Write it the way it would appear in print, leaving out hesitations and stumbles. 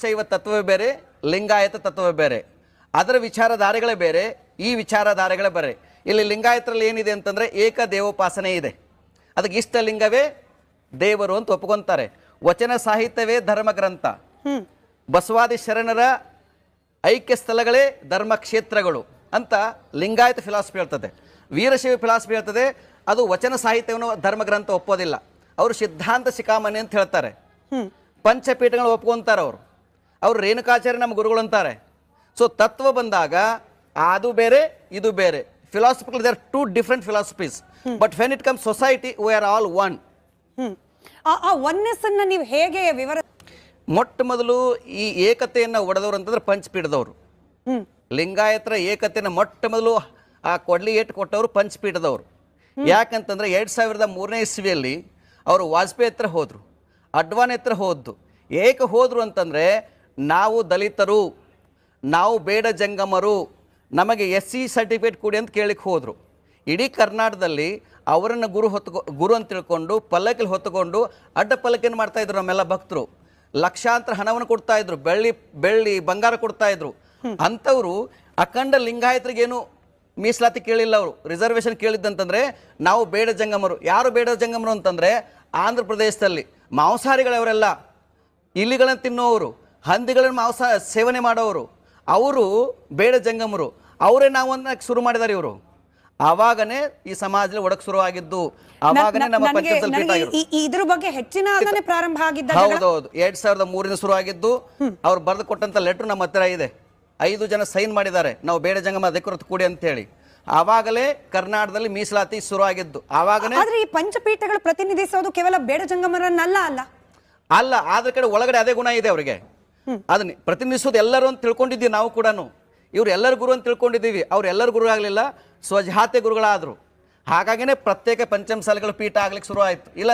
ಶೈವ ತತ್ವವೇ ಬೇರೆ, ಲಿಂಗಾಯತ ತತ್ವವೇ ಬೇರೆ. ಅದರ ವಿಚಾರಧಾರೆಗಳೇ ಬೇರೆ, ಈ ವಿಚಾರಧಾರೆಗಳೇ ಬೇರೆ. ಇಲ್ಲಿ ಲಿಂಗಾಯತರಲ್ಲಿ ಏನಿದೆ ಅಂತಂದರೆ ಏಕ ದೇವೋಪಾಸನೆ ಇದೆ. ಅದಕ್ಕೆ ಇಷ್ಟ ಲಿಂಗವೇ ದೇವರು ಅಂತ ಒಪ್ಕೊಂತಾರೆ. ವಚನ ಸಾಹಿತ್ಯವೇ ಧರ್ಮ ಗ್ರಂಥ. ಬಸವಾದಿ ಶರಣರ ಐಕ್ಯ ಸ್ಥಳಗಳೇ ಧರ್ಮ ಕ್ಷೇತ್ರಗಳು ಅಂತ ಲಿಂಗಾಯತ ಫಿಲಾಸಫಿ ಹೇಳ್ತದೆ. ವೀರಶೈವ ಫಿಲಾಸಫಿ ಹೇಳ್ತದೆ ಅದು ವಚನ ಸಾಹಿತ್ಯವನ್ನು ಧರ್ಮ ಗ್ರಂಥ ಒಪ್ಪೋದಿಲ್ಲ. ಅವರು ಸಿದ್ಧಾಂತ ಶಿಖಾಮಣಿ ಅಂತ ಹೇಳ್ತಾರೆ. ಪಂಚಪೀಠಗಳು ಒಪ್ಕೊಂತಾರೆ. ಅವರು ರೇಣುಕಾಚಾರ್ಯ ನಮ್ಮ ಗುರುಗಳು ಅಂತಾರೆ. ಸೊ ತತ್ವ ಬಂದಾಗ ಅದು ಬೇರೆ ಇದು ಬೇರೆ. Philosophical there two different philosophies, but when it comes society we are all one. ಆ ಒನ್ನೆಸ್ ಅನ್ನ ನೀವು ಹೇಗೆ ವಿವರ ಮೊಟ್ಟ ಮೊದಲು ಈ ಏಕತೆಯನ್ನು ಒಡೆದವರು ಅಂತಂದ್ರೆ ಪಂಚಪೀಠದವರು. ಲಿಂಗಾಯತರ ಏಕತೆಯನ್ನು ಮೊಟ್ಟ ಮೊದಲು ಆ ಕೊಡ್ಲಿ ಏಟು ಕೊಟ್ಟವರು ಪಂಚಪೀಠದವರು. ಯಾಕಂತಂದ್ರೆ 2003ನೇ ಇಸ್ವಿಯಲ್ಲಿ ಅವರು ವಾಜಪೇಯಿ ಹತ್ರ ಹೋದ್ರು, ಅಡ್ವಾಣಿ ಹತ್ರ ಹೋದ್ದು. ಏಕ ಹೋದ್ರು ಅಂತಂದ್ರೆ ನಾವು ದಲಿತರು, ನಾವು ಬೇಡ ಜಂಗಮರು, ನಮಗೆ SC ಸರ್ಟಿಫಿಕೇಟ್ ಕೊಡಿ ಅಂತ ಕೇಳಿಕ್ಕೆ ಹೋದರು. ಇಡೀ ಕರ್ನಾಟಕದಲ್ಲಿ ಅವರನ್ನು ಗುರು ಅಂತ ತಿಳ್ಕೊಂಡು ಪಲ್ಲಕ್ಕಿಲಿ ಹೊತ್ತುಕೊಂಡು ಅಡ್ಡ ಪಲ್ಲಕ್ಕಿಯನ್ನು ಮಾಡ್ತಾಯಿದ್ರು ನಮ್ಮೆಲ್ಲ ಭಕ್ತರು. ಲಕ್ಷಾಂತರ ಹಣವನ್ನು ಕೊಡ್ತಾ ಇದ್ರು, ಬೆಳ್ಳಿ ಬಂಗಾರ ಕೊಡ್ತಾ ಇದ್ರು. ಅಂಥವರು ಅಖಂಡ ಲಿಂಗಾಯತರಿಗೇನು ಮೀಸಲಾತಿ ಕೇಳಿಲ್ಲ. ಅವರು ರಿಸರ್ವೇಷನ್ ಕೇಳಿದ್ದಂತಂದ್ರೆ ನಾವು ಬೇಡ ಜಂಗಮರು. ಯಾರು ಬೇಡ ಜಂಗಮರು ಅಂತಂದ್ರೆ ಆಂಧ್ರ ಪ್ರದೇಶದಲ್ಲಿ ಮಾಂಸಾಹಾರಿಗಳವರೆಲ್ಲ, ಇಲಿಗಳನ್ನು ತಿನ್ನೋರು, ಹಂದಿಗಳನ್ನು ಮಾಂಸ ಸೇವನೆ ಮಾಡೋರು, ಅವರು ಬೇಡ ಜಂಗಮರು. ಅವರೇ ನಾವು ಅನ್ನಕ್ಕೆ ಶುರು ಮಾಡಿದ್ದಾರೆ ಇವರು. ಆವಾಗನೇ ಈ ಸಮಾಜದಲ್ಲಿ ಒಡಕ್ ಶುರು ಆಗಿದ್ದು. ಆವಾಗನೇ ನಮ್ಮ ಪಂಚಾಯತ್ ಇದ್ರ ಬಗ್ಗೆ ಹೆಚ್ಚಿನ ಪ್ರಾರಂಭ ಆಗಿದ್ದ. ಹೌದೌದು, 2003 ಶುರು ಆಗಿದ್ದು. ಅವ್ರು ಬರೆದು ಕೊಟ್ಟಂತ ಲೆಟರ್ ನಮ್ಮ ಹತ್ರ ಇದೆ. 5 ಜನ ಸೈನ್ ಮಾಡಿದ್ದಾರೆ, ನಾವು ಬೇಡ ಜಂಗಮ ಅಧಿಕೃತ ಕೂಡಿ ಅಂತ ಹೇಳಿ. ಆವಾಗಲೇ ಕರ್ನಾಟಕದಲ್ಲಿ ಮೀಸಲಾತಿ ಶುರು ಆಗಿದ್ದು. ಆವಾಗನೇ. ಆದ್ರೆ ಈ ಪಂಚಪೀಠಗಳು ಪ್ರತಿನಿಧಿಸೋದು ಕೇವಲ ಬೇಡ ಜಂಗಮರನ್ನಲ್ಲ ಅಲ್ಲ ಆದ್ರ ಕಡೆ ಒಳಗಡೆ ಅದೇ ಗುಣ ಇದೆ ಅವರಿಗೆ. ಅದನ್ನ ಪ್ರತಿನಿಧಿಸೋದು ಎಲ್ಲರೂ ಅಂತ ತಿಳ್ಕೊಂಡಿದ್ದೀವಿ ನಾವು ಕೂಡ. ಇವ್ರು ಎಲ್ಲರ ಗುರು ಅಂತ ತಿಳ್ಕೊಂಡಿದ್ದೀವಿ. ಅವ್ರು ಎಲ್ಲರ ಗುರು ಆಗಲಿಲ್ಲ, ಸ್ವಜಾತಿ ಗುರುಗಳಾದ್ರು. ಹಾಗಾಗಿನೇ ಪ್ರತ್ಯೇಕ ಪಂಚಮಸಾಲಿಗಳ ಪೀಠ ಆಗ್ಲಿಕ್ಕೆ ಶುರು ಆಯ್ತು. ಇಲ್ಲ